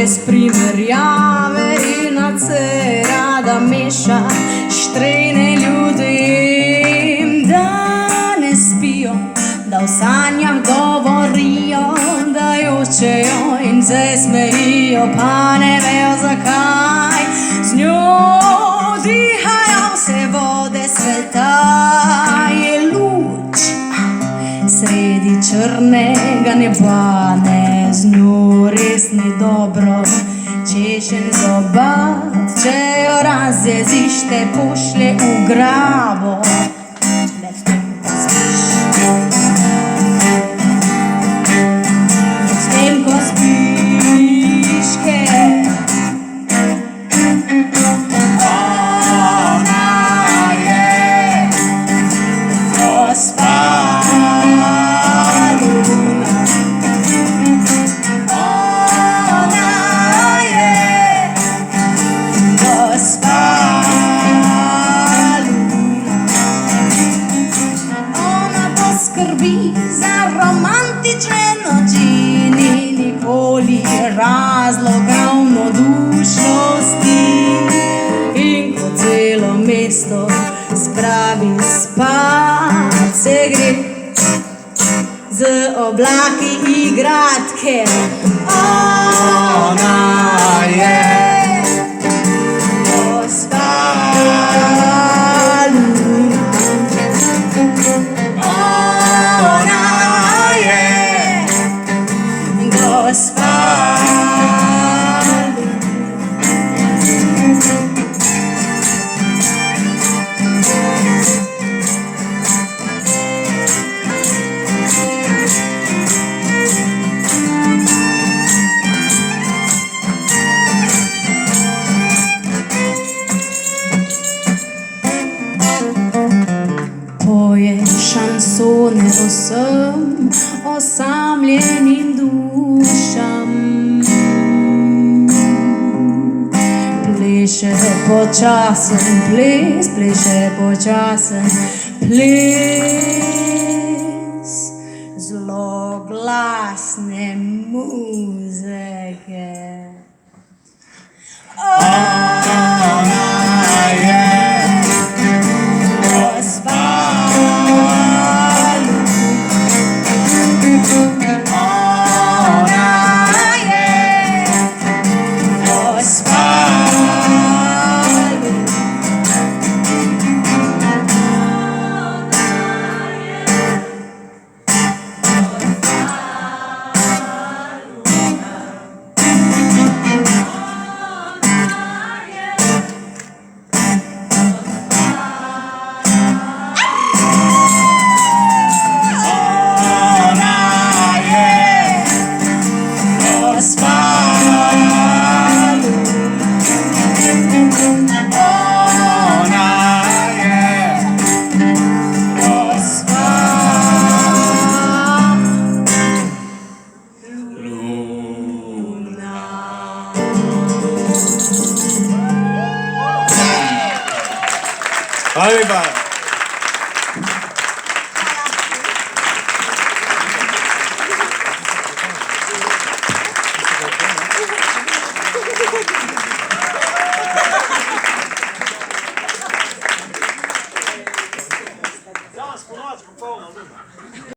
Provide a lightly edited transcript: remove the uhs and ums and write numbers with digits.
brez primerjave in se rada meša štrene ljudem, da ne spijo, da v sanjah govorijo, da jočejo in se smejijo, pa ne vejo zakaj. Z njo dihajo vse vode sveta, je luč sredi črnega neba. Ne, z njo res ni dobro češen zobat, če jo razjeziš, te pošlje v grabo. S tem, ko spiš, ona je gospa Luna. Ona je gospa Luna. Ona poskrbi za romantične noči, ni nikoli razlog ravnodušnosti. In ko celo mesto spravi spat, se gre z oblaki igrat, ker ona je gospa Luna. Ona je gospa poje šansone vsem osamljenim dušam, pleše počasen ples, pleše počasen ples zloglasne muzike. Ona je gospa Luna. Ona je gospa Luna. Hvala lepa.